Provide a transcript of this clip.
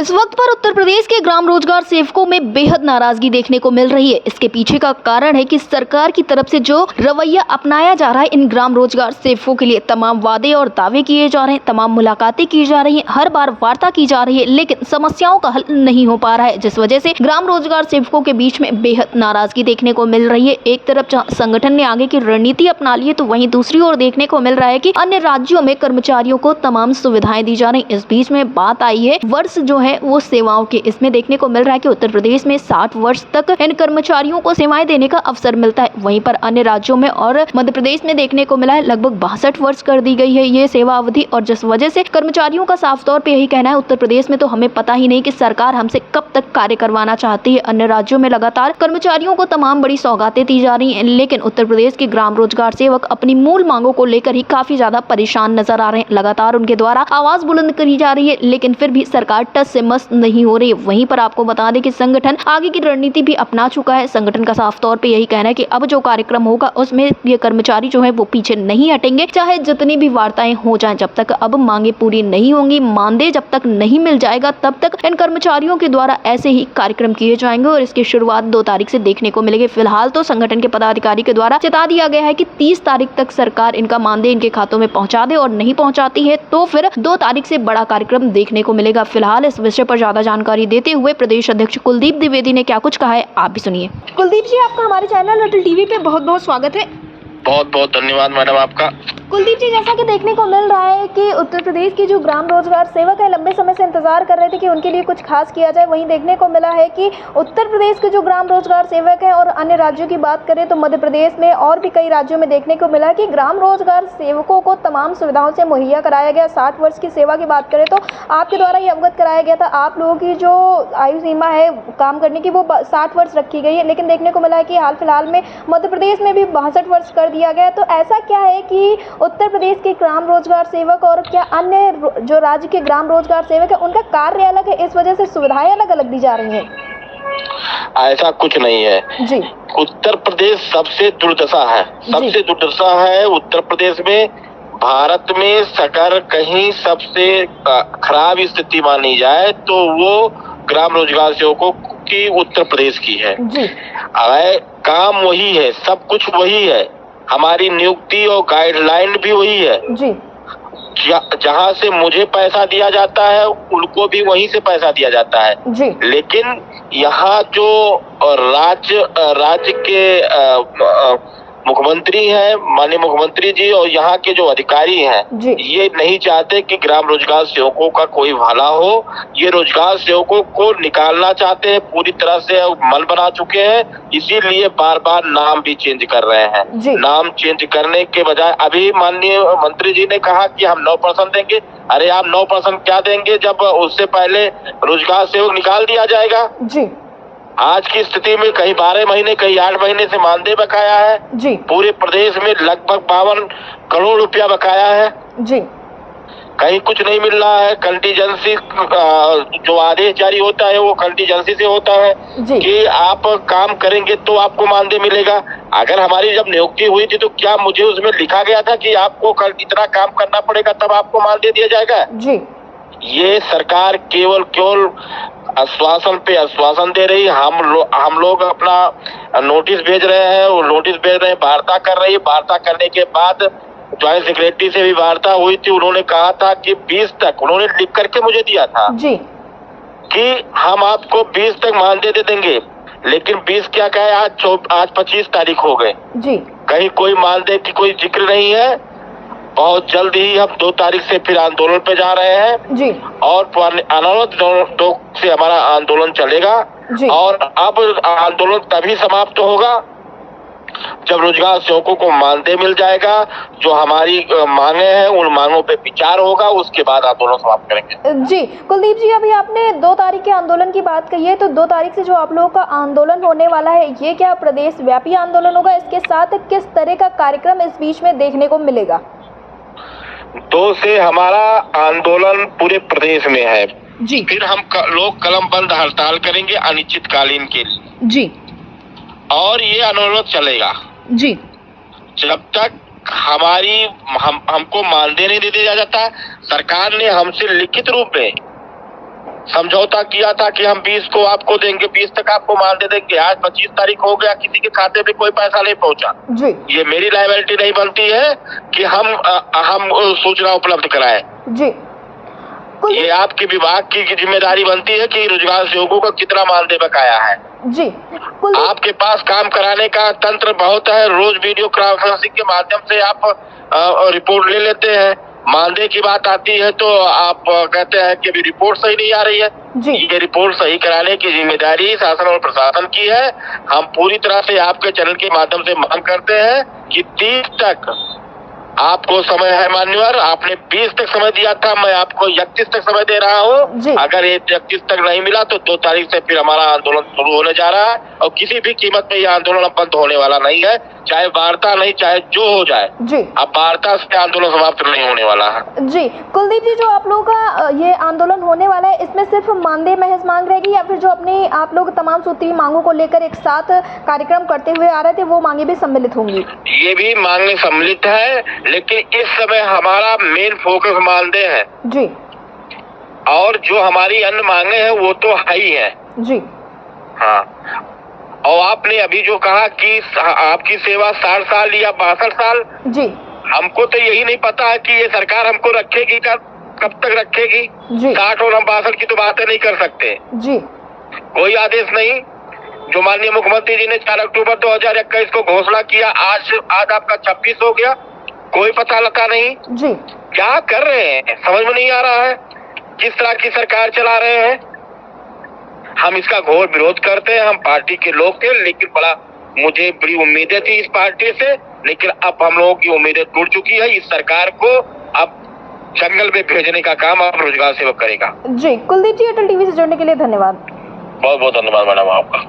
इस वक्त पर उत्तर प्रदेश के ग्राम रोजगार सेवकों में बेहद नाराजगी देखने को मिल रही है। इसके पीछे का कारण है कि सरकार की तरफ से जो रवैया अपनाया जा रहा है इन ग्राम रोजगार सेवकों के लिए, तमाम वादे और दावे किए जा रहे हैं, तमाम मुलाकातें की जा रही हैं, हर बार वार्ता की जा रही है, लेकिन समस्याओं का हल नहीं हो पा रहा है, जिस वजह से ग्राम रोजगार सेवकों के बीच में बेहद नाराजगी देखने को मिल रही है। एक तरफ जहाँ संगठन ने आगे की रणनीति अपना ली है, तो वहीं दूसरी ओर देखने को मिल रहा है कि अन्य राज्यों में कर्मचारियों को तमाम सुविधाएं दी जा रही। इस बीच में बात आई है वर्ष जो है वो सेवाओं के, इसमें देखने को मिल रहा है कि उत्तर प्रदेश में 60 वर्ष तक इन कर्मचारियों को सेवाएं देने का अवसर मिलता है। वहीं पर अन्य राज्यों में और मध्य प्रदेश में देखने को मिला है लगभग 62 वर्ष कर दी गई है ये सेवा अवधि, और जिस वजह से कर्मचारियों का साफ तौर पे यही कहना है उत्तर प्रदेश में तो हमें पता ही नहीं कि सरकार हमसे कब तक कार्य करवाना चाहती है। अन्य राज्यों में लगातार कर्मचारियों को तमाम बड़ी सौगातें दी जा रही है, लेकिन उत्तर प्रदेश के ग्राम रोजगार सेवक अपनी मूल मांगों को लेकर ही काफी ज्यादा परेशान नजर आ रहे हैं। लगातार उनके द्वारा आवाज बुलंद करी जा रही है, लेकिन फिर भी सरकार टस से मस नहीं हो रही है। वहीं पर आपको बता दें कि संगठन आगे की रणनीति भी अपना चुका है। संगठन का साफ तौर पे यही कहना है कि अब जो कार्यक्रम होगा उसमें ये कर्मचारी जो है वो पीछे नहीं हटेंगे, चाहे जितनी भी वार्ताएं हो जाएं। जब तक अब मांगे पूरी नहीं होंगी, मानदेय जब तक नहीं मिल जाएगा, तब तक इन कर्मचारियों के द्वारा ऐसे ही कार्यक्रम किए जाएंगे और इसकी शुरुआत 2 तारीख से देखने को मिलेगी। फिलहाल तो संगठन के पदाधिकारी के द्वारा चेता दिया गया है कि 30 तारीख तक सरकार इनका मानदेय इनके खातों में पहुंचा दे, और नहीं पहुंचाती है तो फिर 2 तारीख से बड़ा कार्यक्रम देखने को मिलेगा। फिलहाल इस विषय पर ज्यादा जानकारी देते हुए प्रदेश अध्यक्ष कुलदीप द्विवेदी ने क्या कुछ कहा है, आप भी सुनिए। कुलदीप जी, आपका हमारे चैनल अटल टीवी पे बहुत बहुत स्वागत है। बहुत बहुत धन्यवाद मैडम आपका। कुलदीप जी, जैसा कि देखने को मिल रहा है कि उत्तर प्रदेश के जो ग्राम रोजगार सेवक है लंबे समय से इंतजार कर रहे थे कि उनके लिए कुछ खास किया जाए। वहीं देखने को मिला है कि उत्तर प्रदेश के जो ग्राम रोजगार सेवक हैं, और अन्य राज्यों की बात करें तो मध्य प्रदेश में और भी कई राज्यों में देखने को मिला है कि ग्राम रोजगार सेवकों को तमाम सुविधाओं से मुहैया कराया गया। 60 वर्ष की सेवा की बात करें तो आपके द्वारा ये अवगत कराया गया था, आप लोगों की जो आयु सीमा है काम करने की वो 60 वर्ष रखी गई है, लेकिन देखने को मिला है कि हाल फिलहाल में मध्य प्रदेश में भी 62 वर्ष कर दिया गया। तो ऐसा क्या है कि उत्तर प्रदेश के ग्राम रोजगार सेवक और क्या अन्य जो राज्य के ग्राम रोजगार सेवक है उनका कार्य अलग है, इस वजह से सुविधाएं अलग अलग दी जा रही हैं? ऐसा कुछ नहीं है जी। उत्तर प्रदेश सबसे दुर्दशा है, सबसे दुर्दशा है उत्तर प्रदेश में। भारत में अगर कहीं सबसे खराब स्थिति मानी जाए तो वो ग्राम रोजगार सेवकों की उत्तर प्रदेश की है जी। काम वही है, सब कुछ वही है, हमारी नियुक्ति और गाइडलाइन भी वही है जी। जहाँ से मुझे पैसा दिया जाता है उनको भी वहीं से पैसा दिया जाता है जी। लेकिन यहाँ जो राज्य के मुख्यमंत्री हैं, माननीय मुख्यमंत्री जी, और यहाँ के जो अधिकारी हैं ये नहीं चाहते कि ग्राम रोजगार सेवकों का कोई भला हो। ये रोजगार सेवकों को निकालना चाहते हैं, पूरी तरह से मल बना चुके हैं, इसीलिए बार बार नाम भी चेंज कर रहे हैं। नाम चेंज करने के बजाय अभी माननीय मंत्री जी ने कहा कि हम 9% देंगे। अरे आप 9% क्या देंगे जब उससे पहले रोजगार सेवक निकाल दिया जाएगा जी। आज की स्थिति में कहीं 12 महीने कहीं 8 महीने से मानदेय बकाया है जी। पूरे प्रदेश में लगभग 52 करोड़ रुपया बकाया है जी। कहीं कुछ नहीं मिल रहा है। कंटीजेंसी जो आदेश जारी होता है वो कंटीजेंसी से होता है कि आप काम करेंगे तो आपको मानदेय मिलेगा। अगर हमारी जब नियुक्ति हुई थी तो क्या मुझे उसमें लिखा गया था कि आपको कल इतना काम करना पड़ेगा तब आपको मानदेय दिया जाएगा जी। ये सरकार केवल आश्वासन पे आश्वासन दे रही। हम लोग अपना नोटिस भेज रहे हैं, वो नोटिस भेज रहे हैं, वार्ता कर रही है। वार्ता करने के बाद ज्वाइंट सेक्रेटरी से भी वार्ता हुई थी, उन्होंने कहा था कि 20 तक, उन्होंने लिख करके मुझे दिया था जी कि हम आपको 20 तक मानदेय दे देंगे, लेकिन 20 क्या कहे, आज 25 तारीख हो गए जी। कहीं कोई मानदेय की कोई जिक्र नहीं है। बहुत जल्द ही हम 2 तारीख से फिर आंदोलन पे जा रहे हैं जी। और अनावत 2 से हमारा आंदोलन चलेगा जी। और अब आंदोलन तभी समाप्त होगा जब रोजगार सेवकों को मानदेय मिल जाएगा। जो हमारी मांगे हैं उन मांगों पे विचार होगा, उसके बाद आंदोलन समाप्त करेंगे जी। कुलदीप जी, अभी आपने 2 तारीख के आंदोलन की बात कही है, तो 2 तारीख से जो आप लोगों का आंदोलन होने वाला है ये क्या प्रदेश व्यापी आंदोलन होगा? इसके साथ किस तरह का कार्यक्रम इस बीच में देखने को मिलेगा? 2 से हमारा आंदोलन पूरे प्रदेश में है जी। फिर हम लोग कलम बंद हड़ताल करेंगे अनिश्चितकालीन के लिए जी। और ये आंदोलन चलेगा जी जब तक हमको मानदेय नहीं दे दिया जाता। सरकार ने हमसे लिखित रूप में समझौता किया था कि हम 20 को आपको देंगे, 20 तक आपको मानदेय देंगे। आज 25 तारीख हो गया, किसी के खाते में कोई पैसा नहीं पहुंचा। जी ये मेरी लायबिलिटी नहीं बनती है कि हम सूचना उपलब्ध कराएं। जी ये आपके विभाग की जिम्मेदारी बनती है कि रोजगार सेवकों को कितना मानदेय बकाया है। जी आपके पास काम कराने का तंत्र बहुत है, रोज वीडियो कॉन्फ्रेंसिंग के माध्यम से आप रिपोर्ट ले लेते हैं। मानदेय की बात आती है तो आप कहते हैं कि अभी रिपोर्ट सही नहीं आ रही है। जी ये रिपोर्ट सही कराने की जिम्मेदारी शासन और प्रशासन की है। हम पूरी तरह से आपके चैनल के माध्यम से मांग करते हैं कि 30 तक आपको समय है मान्यवर। आपने 20 तक समय दिया था, मैं आपको 31 तक समय दे रहा हूँ। अगर ये 31 तक नहीं मिला तो 2 तारीख से फिर हमारा आंदोलन शुरू होने जा रहा है और किसी भी कीमत पे ये आंदोलन बंद होने वाला नहीं है, चाहे वार्ता नहीं, चाहे जो हो जाए। जी अब वार्ता से आंदोलन समाप्त नहीं होने वाला है। जी कुलदीप जी, जो आप लोगों का ये आंदोलन होने वाला है, इसमें सिर्फ मानदेय महज मांग रहेगी या फिर जो अपनी आप लोग तमाम सूत्रीय मांगों को लेकर एक साथ कार्यक्रम करते हुए आ रहे थे वो मांगे भी सम्मिलित होंगी? ये भी मांगे सम्मिलित है, लेकिन इस समय हमारा मेन फोकस मानदेय है। जी और जो हमारी अन्य मांगे हैं वो तो है ही है। जी हाँ, और आपने अभी जो कहा कि आपकी सेवा 60 साल या 62 साल, जी हमको तो यही नहीं पता है कि ये सरकार हमको रखेगी, कब तक रखेगी। जी 60 और हम 62 की तो बातें नहीं कर सकते। जी कोई आदेश नहीं। जो माननीय मुख्यमंत्री जी ने 4 अक्टूबर 2021 को घोषणा किया, आज आपका 26 हो गया, कोई पता लगा नहीं। जी क्या कर रहे हैं समझ में नहीं आ रहा है, किस तरह की सरकार चला रहे हैं। हम इसका घोर विरोध करते हैं। हम पार्टी के लोग थे, लेकिन मुझे बड़ी उम्मीदें थी इस पार्टी से, लेकिन अब हम लोगों की उम्मीदें टूट चुकी है। इस सरकार को अब जंगल में भेजने का काम अब रोजगार सेवक करेगा। जी कुलदीप जी, अटल टीवी से जुड़ने के लिए धन्यवाद। बहुत बहुत धन्यवाद मैडम आपका।